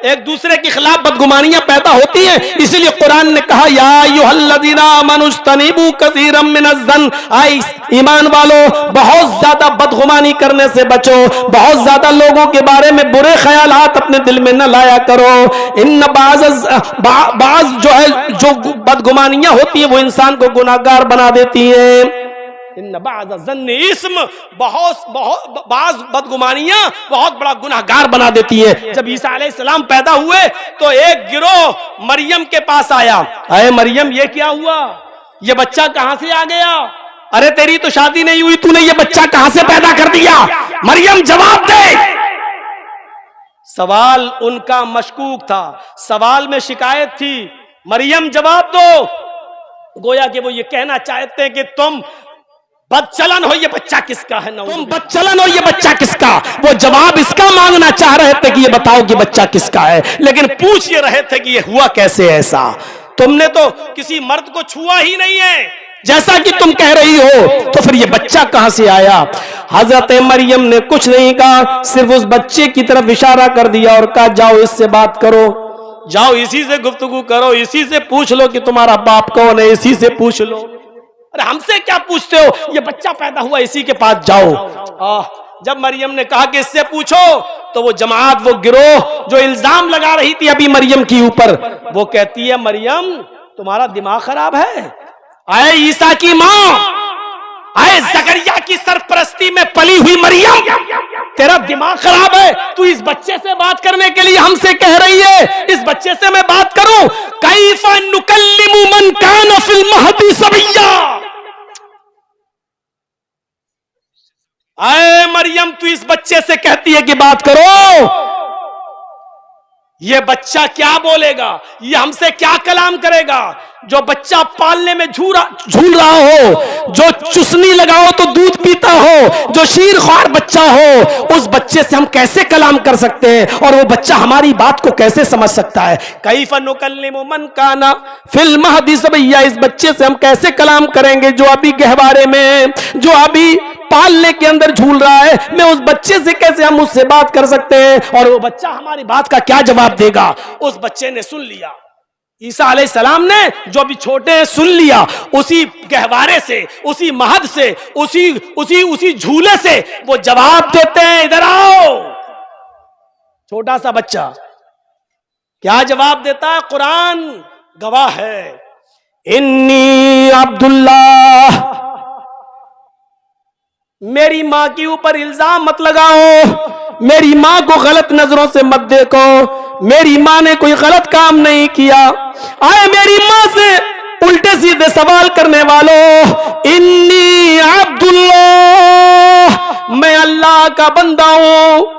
एक दूसरे के खिलाफ बदगुमानियां पैदा होती हैं। इसीलिए कुरान ने कहा या अय्युहल्लज़ीना आमनुज्तनिबू कसीरम मिनज़्ज़न, आई ईमान वालों बहुत ज्यादा बदगुमानी करने से बचो, बहुत ज्यादा लोगों के बारे में बुरे ख्यालात अपने दिल में न लाया करो। इन बाज जो है जो बदगुमानियां होती है वो इंसान को गुनाहगार बना देती है। इन बाज़ ज़न्न इस्म, बाज़ बदगुमानियां बहुत बड़ा गुनाहगार बना देती है। जब ईसा अलैहिस्सलाम पैदा हुए तो एक गिरोह मरियम के पास आया, अरे मरियम ये क्या हुआ, ये बच्चा कहां से आ गया, अरे तेरी तो शादी नहीं हुई, तूने ये बच्चा कहां से पैदा कर दिया, मरियम जवाब दे। सवाल उनका मशकूक था, सवाल में शिकायत थी, मरियम जवाब दो। गोया कि वो ये कहना चाहते हैं कि तुम बदचलन हो, ये बच्चा किसका है, तुम बदचलन हो, ये बच्चा किसका। वो जवाब इसका मांगना चाह रहे थे कि ये बताओ कि बच्चा किसका है, लेकिन पूछ ये रहे थे कि ये हुआ कैसे ऐसा, तुमने तो किसी मर्द को छुआ ही नहीं है जैसा कि तुम कह रही हो, तो फिर ये बच्चा कहां से आया। हजरत मरियम ने कुछ नहीं कहा, सिर्फ उस बच्चे की तरफ इशारा कर दिया और कहा जाओ इससे बात करो, जाओ इसी से गुफ्तगू करो, इसी से पूछ लो कि तुम्हारा बाप कौन है, इसी से पूछ लो। अरे हमसे क्या पूछते हो, ये बच्चा पैदा हुआ इसी के पास जाओ। जब मरियम ने कहा कि इससे पूछो, तो वो जमात, वो गिरोह जो इल्जाम लगा रही थी अभी मरियम के ऊपर, वो कहती है मरियम तुम्हारा दिमाग खराब है, आए ईसा की मां, आए जकरिया की सरपरस्ती में पली हुई मरियम, तेरा दिमाग खराब है, तू इस बच्चे से बात करने के लिए हमसे कह रही है, इस बच्चे से मैं बात करूं, कैफ़ नुकल्लिमु मन कान फिल महदी सबिय्या। आए मरियम तू इस बच्चे से कहती है कि बात करो, ये बच्चा क्या बोलेगा, ये हमसे क्या कलाम करेगा। जो बच्चा पालने में झूल रहा हो, जो चुसनी लगाओ तो दूध पीता हो, जो शीर ख्वार बच्चा हो, उस बच्चे से हम कैसे कलाम कर सकते हैं, और वो बच्चा हमारी बात को कैसे समझ सकता है। कैफ़ नुकल्लिमु मन काना फिल महदी सबिय्या, इस बच्चे से हम कैसे कलाम करेंगे जो अभी गहवारे में, जो अभी पालने के अंदर झूल रहा है, मैं उस बच्चे से कैसे हम उससे बात कर सकते हैं, और वो बच्चा हमारी बात का क्या जवाब देगा। उस बच्चे ने सुन लिया, ईसा अलैहिस्सलाम ने जो भी छोटे हैं सुन लिया, उसी गहवारे से, उसी महद से, उसी झूले से वो जवाब देते हैं, इधर आओ। छोटा सा बच्चा क्या जवाब देता है, कुरान गवाह है, इन्नी अब्दुल्लाह, मेरी मां के ऊपर इल्जाम मत लगाओ, मेरी मां को गलत नजरों से मत देखो, मेरी मां ने कोई गलत काम नहीं किया। आए मेरी मां से उल्टे सीधे सवाल करने वालों, इन्नी अब्दुल्लाह, मैं अल्लाह का बंदा हूं।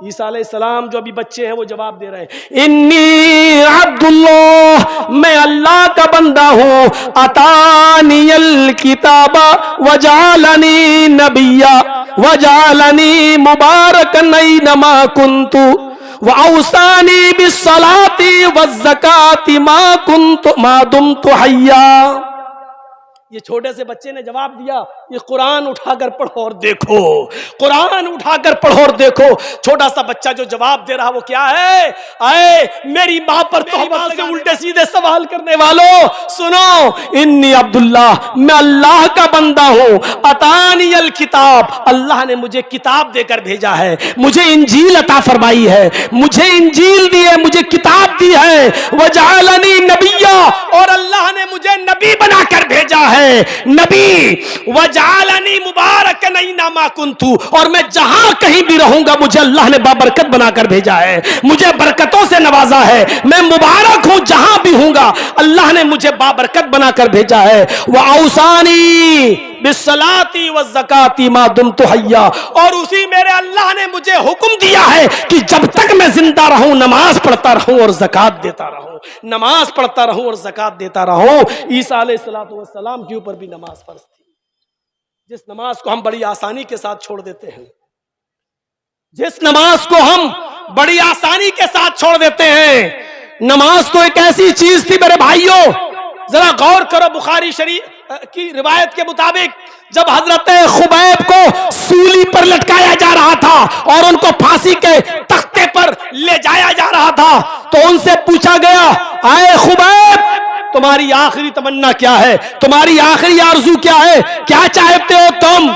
ईसा अलैहिस्सलाम जो अभी बच्चे हैं वो जवाब दे रहे हैं, इन्नी अब्दुल्लाह, मैं अल्लाह का बंदा हूं, अतानियल किताबा वजालनी नबिया वजालनी मुबारकन ऐनमा कुन्तु वऔसानी बिस्सलाती वज़्ज़काती मा कुन्तु मा दुमतु हय्या। ये छोटे से बच्चे ने जवाब दिया, ये कुरान उठाकर पढ़ो और देखो, कुरान उठाकर पढ़ो और देखो। छोटा सा बच्चा जो जवाब दे रहा वो क्या है, आए मेरी मां पर तौबा से उल्टे सीधे सवाल करने वालों सुनो, इन्नी अब्दुल्लाह, मैं अल्लाह का बंदा हूं, अतानियल किताब, अल्लाह ने मुझे किताब देकर भेजा है, मुझे इंजील अता फरमाई है, मुझे इंजील दी है, मुझे किताब दी है, वजालनी नबिया, और अल्लाह ने मुझे नबी बनाकर भेजा है, नबी, वजालनी मुबारकन ऐनमा कुन्तु, और मैं जहां कहीं भी रहूंगा मुझे अल्लाह ने बाबरकत बनाकर भेजा है, मुझे बरकतों से नवाजा है, मैं मुबारक हूं जहां भी हूंगा, अल्लाह ने मुझे बाबरकत बनाकर भेजा है। वऔसानी बिस्सलाती वज़्ज़काती मा दुमतु हय्या, और उसी मेरे अल्लाह ने मुझे हुक्म दिया है कि जब तक मैं जिंदा रहूं नमाज पढ़ता रहूं और ज़कात देता रहूं, नमाज पढ़ता रहूं और ज़कात देता रहूं। ईसा अलैहिस्सलातु वस्सलाम के ऊपर भी नमाज फर्ज थी, जिस नमाज को हम बड़ी आसानी के साथ छोड़ देते हैं, जिस नमाज को हम बड़ी आसानी के साथ छोड़ देते हैं। नमाज तो एक ऐसी चीज थी मेरे भाइयों, जरा गौर करो, बुखारी शरीफ की रिवायत के मुताबिक जब हजरत खुबैब को सूली पर लटकाया जा रहा था और उनको फांसी के तख्ते पर ले जाया जा रहा था, तो उनसे पूछा गया, आए खुबैब, तुम्हारी आखिरी तमन्ना क्या है, तुम्हारी आखिरी आरजू क्या है, क्या चाहते हो तुम?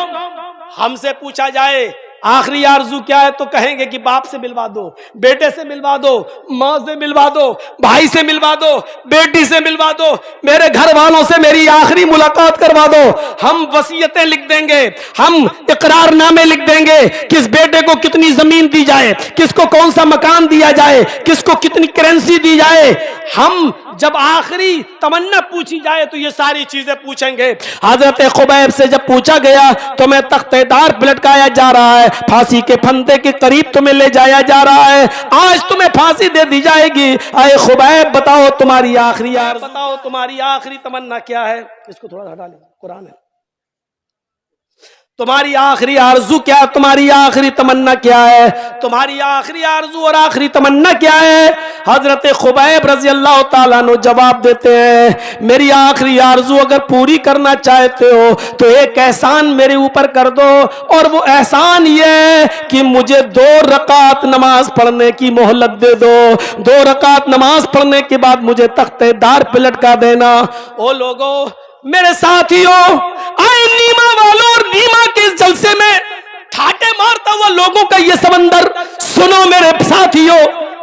हमसे पूछा जाए आखिरी आरजू क्या है तो कहेंगे कि बाप से मिलवा दो, बेटे से मिलवा दो, माँ से मिलवा दो, भाई से मिलवा दो, बेटी से मिलवा दो, मेरे घर वालों से मेरी आखिरी मुलाकात करवा दो। हम वसीयतें लिख देंगे, हम इकरारनामे लिख देंगे, किस बेटे को कितनी जमीन दी जाए, किसको कौन सा मकान दिया जाए, किसको कितनी करेंसी दी जाए। हम जब आखिरी तमन्ना पूछी जाए तो ये सारी चीजें पूछेंगे। हजरत खुबैब से जब पूछा गया तो मैं तख्तेदार पे लटकाया जा रहा है, फांसी के फंदे के करीब तुम्हें ले जाया जा रहा है, आज तुम्हें फांसी दे दी जाएगी। आए खुबैब, बताओ तुम्हारी आखिरी बताओ तुम्हारी आखिरी तमन्ना क्या है? इसको थोड़ा हटा ले, कुरान है। तुम्हारी आखिरी आरजू क्या, तुम्हारी आखिरी तमन्ना क्या है? तुम्हारी आखिरी आरजू और आखिरी तमन्ना क्या है? हजरत खुबैब रजी अल्लाह ताला अन्हु जवाब देते हैं, मेरी आखिरी आरजू अगर पूरी करना चाहते हो तो एक एहसान मेरे ऊपर कर दो, और वो एहसान ये कि मुझे 2 रकात नमाज पढ़ने की मोहलत दे दो। 2 रकात नमाज पढ़ने के बाद मुझे तख्तेदार पे लटका देना। ओ लोगों, मेरे साथियों, आए नीमा वालों और नीमा के इस जलसे में ठाटे मारता हुआ लोगों का ये समंदर सुनो मेरे साथियों।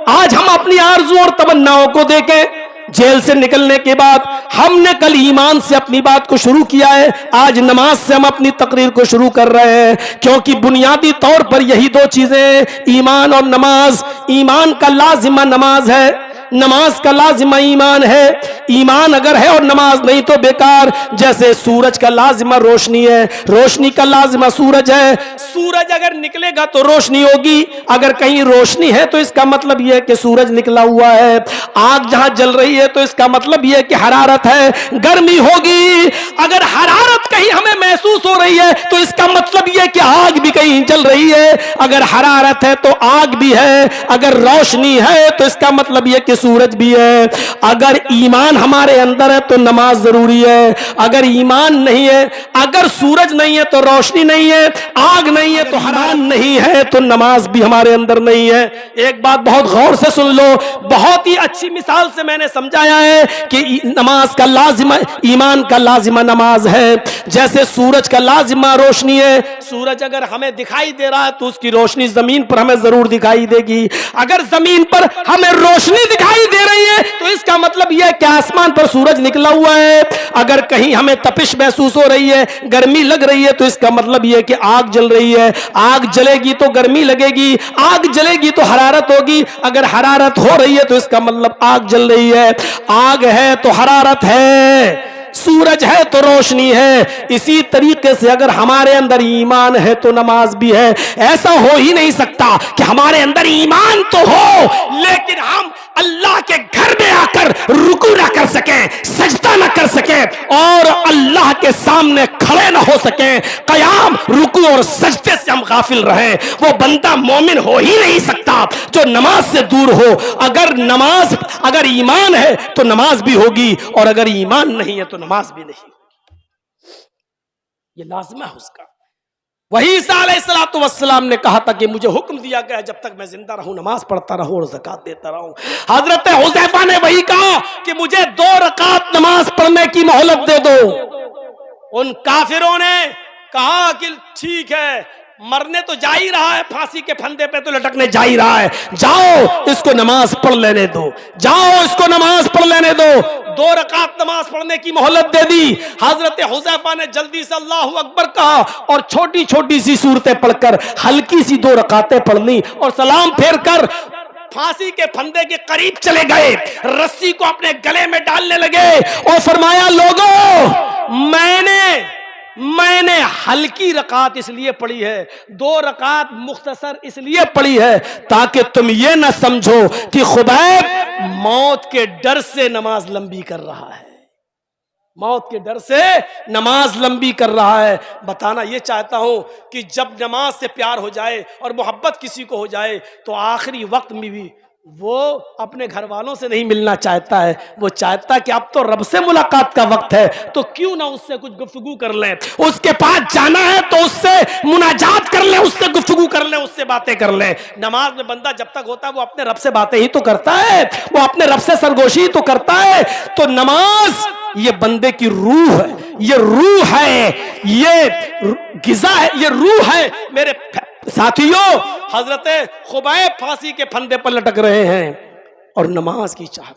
आज हम अपनी आरज़ू और तमन्नाओं को देखें। जेल से निकलने के बाद हमने कल ईमान से अपनी बात को शुरू किया है, आज नमाज से हम अपनी तकरीर को शुरू कर रहे हैं, क्योंकि बुनियादी तौर पर यही 2 चीजें, ईमान और नमाज। ईमान का लाजिमा नमाज है, नमाज का लाजिमा ईमान है। ईमान अगर है और नमाज नहीं तो बेकार। जैसे सूरज का लाजिमा रोशनी है, रोशनी का लाजिमा सूरज है। सूरज अगर निकलेगा तो रोशनी होगी, अगर कहीं रोशनी है तो इसका मतलब यह है कि सूरज निकला हुआ है। आग जहां जल रही है तो इसका मतलब यह है कि हरारत है, गर्मी होगी। अगर हरारत कहीं हमें महसूस हो रही है तो इसका मतलब यह है कि आग भी कहीं जल रही है। अगर हरारत है तो आग भी है, अगर रोशनी है तो इसका मतलब यह कि सूरज भी है। अगर ईमान हमारे अंदर है तो नमाज जरूरी है, अगर ईमान नहीं है, अगर सूरज नहीं है तो रोशनी नहीं है, आग नहीं है तो हरान नहीं है, तो नमाज भी हमारे अंदर नहीं है। एक बात बहुत गौर से सुन लो, बहुत ही अच्छी मिसाल से मैंने समझाया है कि नमाज का लाजिमा, ईमान का लाजिमा नमाज है। जैसे सूरज का लाजिमा रोशनी है, सूरज अगर हमें दिखाई दे रहा है तो उसकी रोशनी जमीन पर हमें जरूर दिखाई देगी। अगर जमीन पर हमें रोशनी दिखाई दे रही है तो इसका मतलब यह है कि आसमान पर सूरज निकला हुआ है। अगर कहीं हमें तपिश महसूस हो रही है, गर्मी लग रही है, तो इसका मतलब यह है कि आग जल रही है। आग जलेगी तो गर्मी लगेगी, आग जलेगी तो हरारत होगी। अगर हरारत हो रही है तो इसका मतलब आग जल रही है। आग है तो हरारत है, सूरज है तो रोशनी है। इसी तरीके से अगर हमारे अंदर ईमान है तो नमाज भी है। ऐसा हो ही नहीं सकता कि हमारे अंदर ईमान तो हो लेकिन हम अल्लाह के घर में आकर रुकू ना कर सके, सजदा ना कर सके और अल्लाह के सामने खड़े ना हो सके। कयाम, रुकू और सजदे से हम गाफिल रहे, वो बंदा मोमिन हो ही नहीं सकता जो नमाज से दूर हो। अगर ईमान है तो नमाज भी होगी, और अगर ईमान नहीं है तो नमाज भी नहीं। ये लाज़िमा है उसका। वही ईसा अलैहिस्सलाम ने कहा था कि मुझे हुक्म दिया गया जब तक मैं जिंदा रहूं नमाज पढ़ता रहूं और ज़कात देता रहूं। हजरत हुज़ैफा ने वही कहा कि मुझे 2 रकात नमाज पढ़ने की मोहलत दे दो। उन काफिरों ने कहा कि ठीक है, मरने तो जा ही रहा है, फांसी के फंदे पे तो लटकने जा ही रहा है, जाओ इसको नमाज पढ़ लेने दो, जाओ इसको नमाज पढ़ लेने दो। 2 रकात नमाज पढ़ने की मोहलत दे दी। हजरत हुज़ैफा ने जल्दी से अल्लाहु अकबर कहा और छोटी छोटी सी सूरतें पढ़कर हल्की सी 2 रकातें पढ़ ली और सलाम फेर कर फांसी के फंदे के करीब चले गए, रस्सी को अपने गले में डालने लगे और फरमाया, लोगों, मैंने हल्की रकात इसलिए पढ़ी है, 2 रकात मुख्तसर इसलिए पढ़ी है ताकि तुम ये ना समझो कि खुबैब मौत के डर से नमाज लंबी कर रहा है, मौत के डर से नमाज लंबी कर रहा है। बताना ये चाहता हूं कि जब नमाज से प्यार हो जाए और मोहब्बत किसी को हो जाए तो आखिरी वक्त में भी वो अपने घर वालों से नहीं मिलना चाहता है, वो चाहता है कि अब तो रब से मुलाकात का वक्त है, तो क्यों ना उससे कुछ गुफ्तगू कर लें। उसके पास जाना है तो उससे मुनाजात कर लें, उससे गुफ्तगू कर लें, उससे बातें कर लें। नमाज में बंदा जब तक होता है वो अपने रब से बातें ही तो करता है, वो अपने रब से सरगोशी ही तो करता है। तो नमाज ये बंदे की रूह है, ये रूह है, ये गिज़ा है, ये रूह है। मेरे साथियों, हजरत खुबैब फांसी के फंदे पर लटक रहे हैं और नमाज की चाहत